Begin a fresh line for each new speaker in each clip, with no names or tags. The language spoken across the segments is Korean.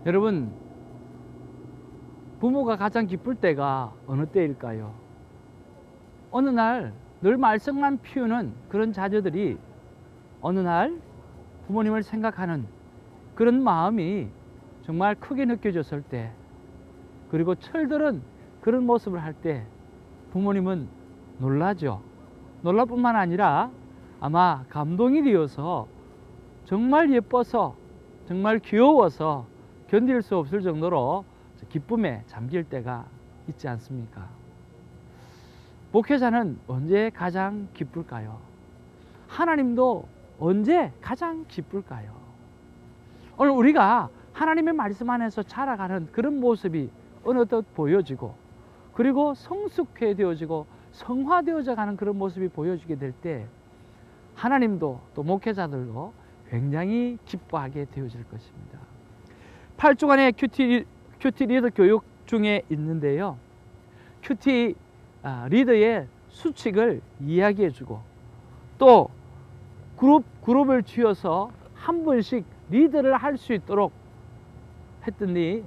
여러분, 부모가 가장 기쁠 때가 어느 때일까요? 어느 날 늘 말썽만 피우는 그런 자녀들이 어느 날 부모님을 생각하는 그런 마음이 정말 크게 느껴졌을 때, 그리고 철들은 그런 모습을 할 때 부모님은 놀라죠. 놀랄 뿐만 아니라 아마 감동이 되어서 정말 예뻐서 정말 귀여워서 견딜 수 없을 정도로 기쁨에 잠길 때가 있지 않습니까? 목회자는 언제 가장 기쁠까요? 하나님도 언제 가장 기쁠까요? 오늘 우리가 하나님의 말씀 안에서 자라가는 그런 모습이 어느덧 보여지고, 그리고 성숙해되어지고 성화되어져 가는 그런 모습이 보여지게 될 때 하나님도 또 목회자들도 굉장히 기뻐하게 되어질 것입니다. 8주간의 큐티 리더 교육 중에 있는데요, 큐티 리더의 수칙을 이야기해주고, 또 그룹을 쥐어서 한 분씩 리더를 할 수 있도록 했더니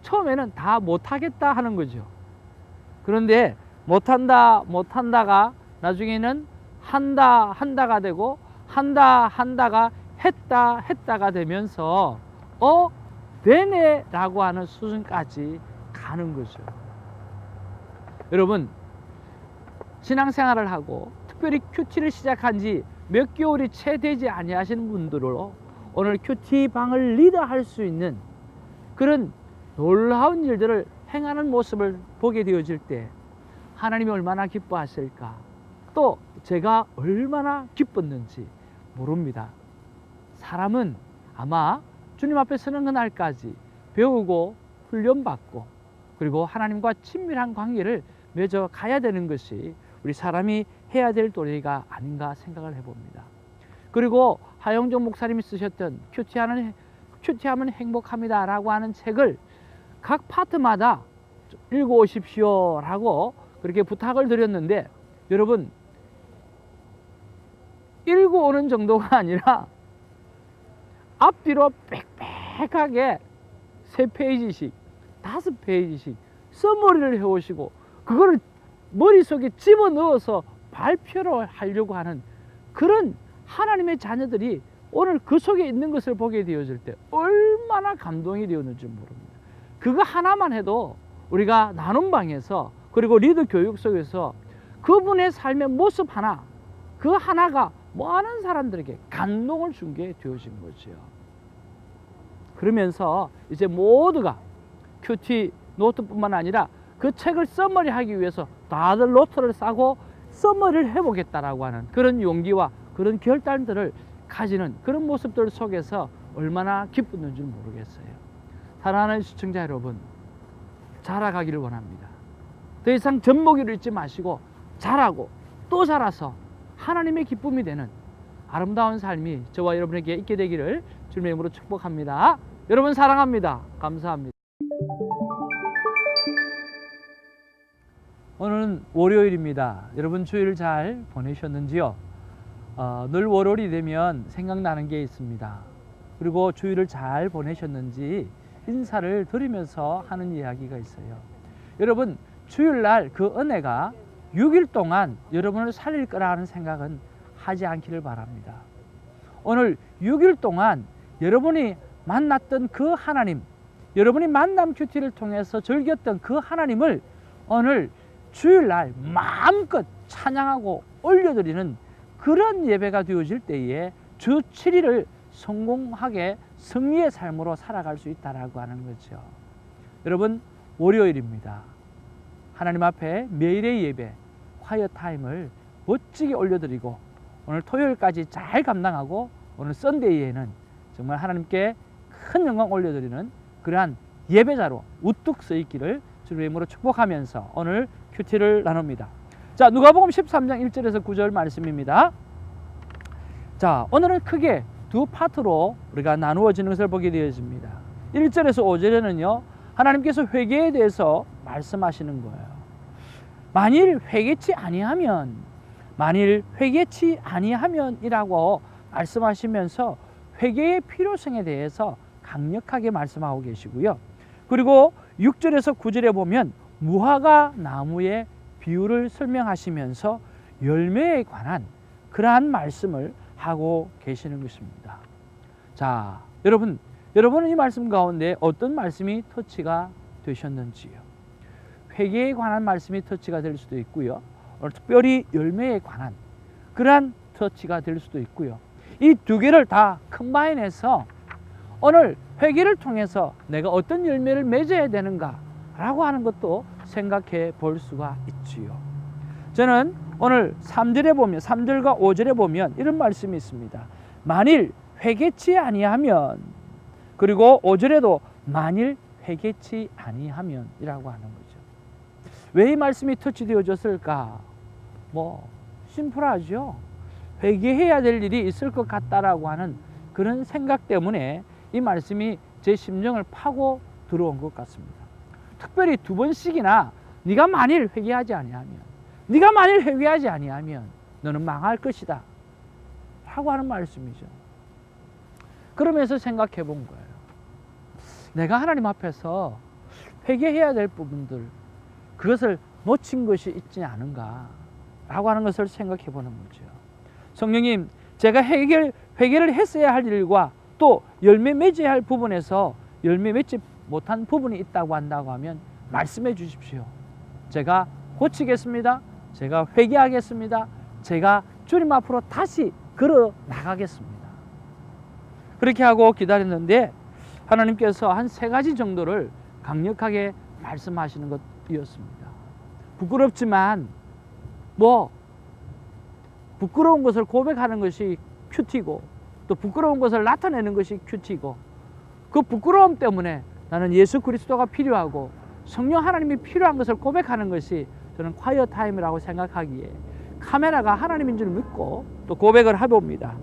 처음에는 다 못하겠다 하는 거죠. 그런데 못한다가 나중에는 한다가 되고, 한다가 했다가 되면서 되네 라고 하는 수준까지 가는 거죠. 여러분, 신앙생활을 하고 특별히 큐티를 시작한 지 몇 개월이 채 되지 아니하시는 분들로 오늘 큐티 방을 리더할 수 있는 그런 놀라운 일들을 행하는 모습을 보게 되어질 때 하나님이 얼마나 기뻐하실까, 또 제가 얼마나 기뻤는지 모릅니다. 사람은 아마 주님 앞에 서는 그날까지 배우고 훈련받고, 그리고 하나님과 친밀한 관계를 맺어 가야 되는 것이 우리 사람이 해야 될 도리가 아닌가 생각을 해봅니다. 그리고 하영종 목사님이 쓰셨던 큐티하면 행복합니다 라고 하는 책을 각 파트마다 읽어오십시오 라고 그렇게 부탁을 드렸는데, 여러분, 읽어오는 정도가 아니라 앞뒤로 빽빽하게 3페이지씩 5페이지씩 써머리를 해오시고, 그거를 머릿속에 집어넣어서 발표를 하려고 하는 그런 하나님의 자녀들이 오늘 그 속에 있는 것을 보게 되어질 때 얼마나 감동이 되었는지 모릅니다. 그거 하나만 해도 우리가 나눔방에서, 그리고 리더 교육 속에서 그분의 삶의 모습 하나, 그 하나가 많은 사람들에게 감동을 준 게 되어진 거죠. 그러면서 이제 모두가 큐티 노트뿐만 아니라 그 책을 써머리하기 위해서 다들 노트를 싸고 써머리를 해보겠다라고 하는 그런 용기와 그런 결단들을 가지는 그런 모습들 속에서 얼마나 기뻤는지 모르겠어요. 사랑하는 시청자 여러분, 자라가기를 원합니다. 더 이상 젖먹이를 잊지 마시고 자라고 또 자라서 하나님의 기쁨이 되는 아름다운 삶이 저와 여러분에게 있게 되기를 주님의 이름으로 축복합니다. 여러분 사랑합니다. 감사합니다. 오늘은 월요일입니다. 여러분 주일 잘 보내셨는지요? 늘 월요일이 되면 생각나는 게 있습니다. 그리고 주일을 잘 보내셨는지 인사를 드리면서 하는 이야기가 있어요. 여러분, 주일날 그 은혜가 6일 동안 여러분을 살릴 거라는 생각은 하지 않기를 바랍니다. 오늘 6일 동안 여러분이 만났던 그 하나님, 여러분이 만남 큐티를 통해서 즐겼던 그 하나님을 오늘 주일날 마음껏 찬양하고 올려드리는 그런 예배가 되어질 때에 주 7일을 성공하게 승리의 삶으로 살아갈 수 있다라고 하는 거죠. 여러분, 월요일입니다. 하나님 앞에 매일의 예배, 화이어 타임을 멋지게 올려드리고, 오늘 토요일까지 잘 감당하고 오늘 썬데이에는 정말 하나님께 큰 영광 올려드리는 그러한 예배자로 우뚝 서 있기를 주님의 이름으로 축복하면서 오늘 큐티를 나눕니다. 자, 누가복음 13장 1절에서 9절 말씀입니다. 자, 오늘은 크게 두 파트로 우리가 나누어지는 것을 보게 되어집니다. 1절에서 5절에는요, 하나님께서 회개에 대해서 말씀하시는 거예요. 만일 회개치 아니하면이라고 말씀하시면서 회개의 필요성에 대해서 강력하게 말씀하고 계시고요. 그리고 6절에서 9절에 보면 무화과 나무의 비유를 설명하시면서 열매에 관한 그러한 말씀을 하고 계시는 것입니다. 자, 여러분은 이 말씀 가운데 어떤 말씀이 터치가 되셨는지요? 회개에 관한 말씀이 터치가 될 수도 있고요. 특별히 열매에 관한 그러한 터치가 될 수도 있고요. 이 두 개를 다 컴바인해서 오늘 회개를 통해서 내가 어떤 열매를 맺어야 되는가 라고 하는 것도 생각해 볼 수가 있지요. 저는 오늘 3절과 5절에 보면 이런 말씀이 있습니다. 만일 회개치 아니하면, 그리고 5절에도 만일 회개치 아니하면 이라고 하는 거죠. 왜 이 말씀이 터치되어졌을까? 심플하죠. 회개해야 될 일이 있을 것 같다라고 하는 그런 생각 때문에 이 말씀이 제 심령을 파고 들어온 것 같습니다. 특별히 2번씩이나 네가 만일 회개하지 아니하면 너는 망할 것이다 라고 하는 말씀이죠. 그러면서 생각해 본 거예요. 내가 하나님 앞에서 회개해야 될 부분들, 그것을 놓친 것이 있지 않은가 라고 하는 것을 생각해 보는 거죠. 성령님, 제가 회개를 했어야 할 일과 또 열매 맺어야 할 부분에서 열매 맺지 못한 부분이 있다고 한다고 하면 말씀해 주십시오. 제가 고치겠습니다. 제가 회개하겠습니다. 제가 주님 앞으로 다시 걸어 나가겠습니다. 그렇게 하고 기다렸는데 하나님께서 한 3가지 정도를 강력하게 말씀하시는 것이었습니다. 부끄럽지만 부끄러운 것을 고백하는 것이 큐티고, 또 부끄러운 것을 나타내는 것이 큐티고, 그 부끄러움 때문에 나는 예수 그리스도가 필요하고 성령 하나님이 필요한 것을 고백하는 것이 저는 콰이어 타임이라고 생각하기에 카메라가 하나님인 줄 믿고 또 고백을 해봅니다.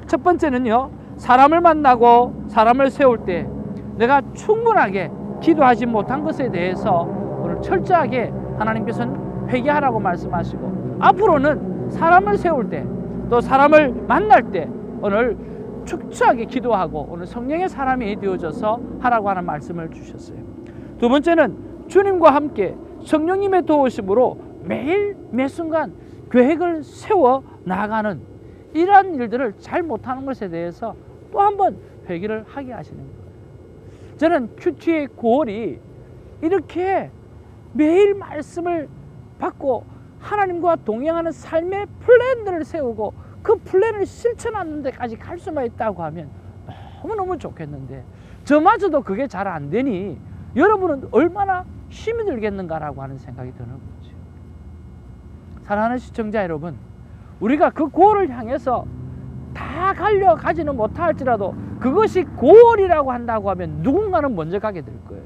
첫 번째는요, 사람을 만나고 사람을 세울 때 내가 충분하게 기도하지 못한 것에 대해서 오늘 철저하게 하나님께서는 회개하라고 말씀하시고, 앞으로는 사람을 세울 때 또 사람을 만날 때 오늘 축축하게 기도하고 오늘 성령의 사람이 되어져서 하라고 하는 말씀을 주셨어요. 2번째는 주님과 함께 성령님의 도우심으로 매일 매 순간 계획을 세워 나가는 이러한 일들을 잘 못하는 것에 대해서 또 한 번 회개를 하게 하시는 거예요. 저는 큐티의 9월이 이렇게 매일 말씀을 받고 하나님과 동행하는 삶의 플랜들을 세우고 그 플랜을 실천하는 데까지 갈 수만 있다고 하면 너무너무 좋겠는데, 저마저도 그게 잘 안 되니 여러분은 얼마나 힘이 들겠는가라고 하는 생각이 드는 거죠. 사랑하는 시청자 여러분, 우리가 그 고을을 향해서 다 가지는 못할지라도 그것이 고을이라고 한다고 하면 누군가는 먼저 가게 될 거예요.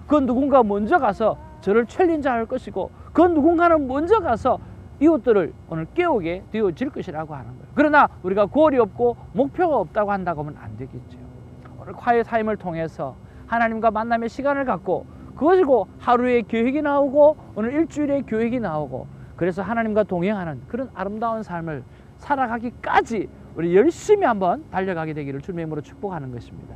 그 누군가 먼저 가서 저를 챌린저할 것이고, 그 누군가는 먼저 가서 이웃들을 오늘 깨우게 되어질 것이라고 하는 거예요. 그러나 우리가 고을이 없고 목표가 없다고 한다고 하면 안 되겠죠. 오늘 콰이어 타임을 통해서 하나님과 만남의 시간을 갖고 그것이고 하루의 계획이 나오고 오늘 일주일의 계획이 나오고, 그래서 하나님과 동행하는 그런 아름다운 삶을 살아가기까지 우리 열심히 한번 달려가게 되기를 주님의 이름으로 축복하는 것입니다.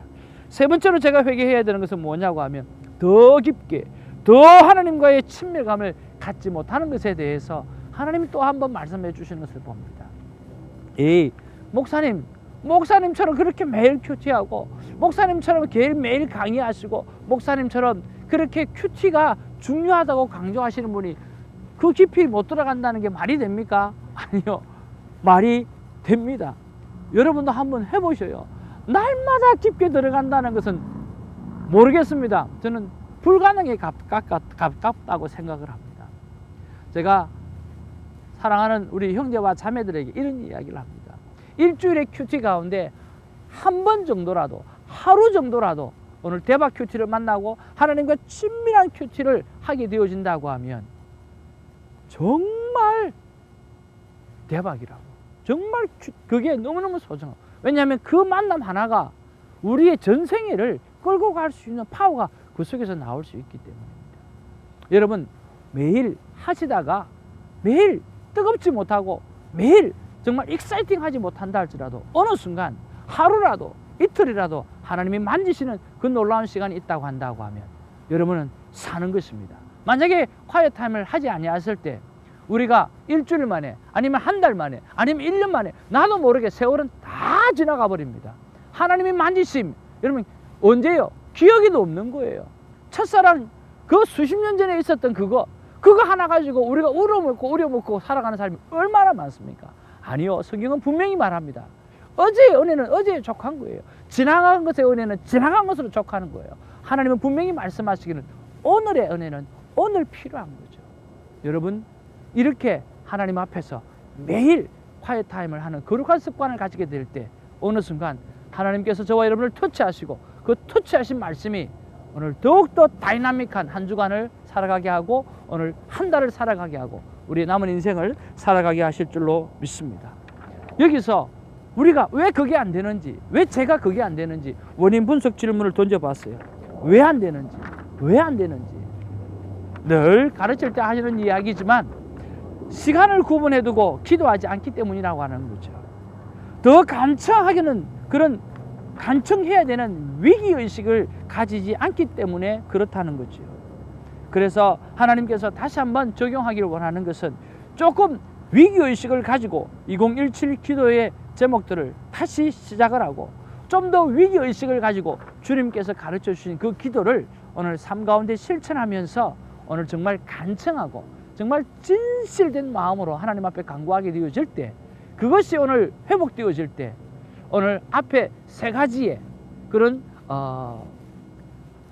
3번째로 제가 회개해야 되는 것은 뭐냐고 하면 더 깊게 더 하나님과의 친밀감을 갖지 못하는 것에 대해서 하나님이 또 한 번 말씀해 주시는 것을 봅니다. 목사님처럼 그렇게 매일 큐티하고, 목사님처럼 매일 강의하시고, 목사님처럼 그렇게 큐티가 중요하다고 강조하시는 분이 그 깊이 못 들어간다는 게 말이 됩니까? 아니요, 말이 됩니다. 여러분도 한번 해보셔요. 날마다 깊게 들어간다는 것은 모르겠습니다. 저는 불가능에 가깝다고 생각을 합니다. 제가 사랑하는 우리 형제와 자매들에게 이런 이야기를 합니다. 일주일의 큐티 가운데 한 번 정도라도, 하루 정도라도 오늘 대박 큐티를 만나고 하나님과 친밀한 큐티를 하게 되어진다고 하면 정말 대박이라고. 정말 그게 너무너무 소중하고, 왜냐하면 그 만남 하나가 우리의 전생애를 끌고 갈 수 있는 파워가 그 속에서 나올 수 있기 때문입니다. 여러분, 매일 하시다가 매일 뜨겁지 못하고 매일 정말 익사이팅하지 못한다 할지라도 어느 순간 하루라도 이틀이라도 하나님이 만지시는 그 놀라운 시간이 있다고 한다고 하면 여러분은 사는 것입니다. 만약에 quiet 타임을 하지 아니했을 때 우리가 일주일 만에 아니면 한 달 만에 아니면 1년 만에 나도 모르게 세월은 다 지나가 버립니다. 하나님이 만지심 여러분 언제요? 기억에도 없는 거예요. 첫사랑 그 수십 년 전에 있었던 그거 하나 가지고 우리가 우려먹고 살아가는 사람이 얼마나 많습니까? 아니요. 성경은 분명히 말합니다. 어제의 은혜는 어제에 족한 거예요. 지나간 것의 은혜는 지나간 것으로 족하는 거예요. 하나님은 분명히 말씀하시기는 오늘의 은혜는 오늘 필요한 거죠. 여러분 이렇게 하나님 앞에서 매일 quiet 타임을 하는 거룩한 습관을 가지게 될 때 어느 순간 하나님께서 저와 여러분을 터치하시고 그 터치하신 말씀이 오늘 더욱더 다이나믹한 한 주간을 살아가게 하고 오늘 한 달을 살아가게 하고 우리의 남은 인생을 살아가게 하실 줄로 믿습니다. 여기서 우리가 왜 그게 안 되는지, 왜 제가 그게 안 되는지 원인 분석 질문을 던져봤어요. 왜 안 되는지, 왜 안 되는지. 늘 가르칠 때 하시는 이야기지만 시간을 구분해두고 기도하지 않기 때문이라고 하는 거죠. 더 간청하기는 그런 간청해야 되는 위기의식을 가지지 않기 때문에 그렇다는 거죠. 그래서 하나님께서 다시 한번 적용하기를 원하는 것은 조금 위기의식을 가지고 2017 기도의 제목들을 다시 시작을 하고 좀 더 위기의식을 가지고 주님께서 가르쳐 주신 그 기도를 오늘 삶 가운데 실천하면서 오늘 정말 간청하고 정말 진실된 마음으로 하나님 앞에 간구하게 되어질 때 그것이 오늘 회복되어질 때 오늘 앞에 세 가지의 그런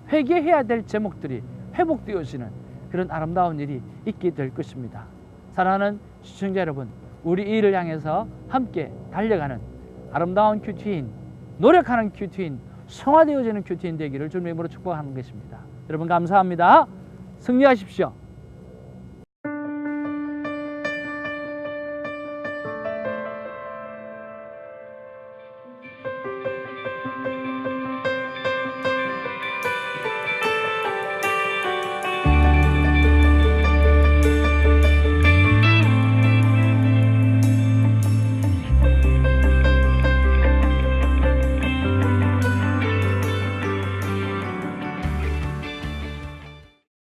회개해야 될 제목들이 회복되어지는 그런 아름다운 일이 있게 될 것입니다. 사랑하는 시청자 여러분, 우리 이 일을 향해서 함께 달려가는 아름다운 큐티인, 노력하는 큐티인, 성화되어지는 큐티인 되기를 주님의 이름으로 축복하는 것입니다. 여러분 감사합니다. 승리하십시오.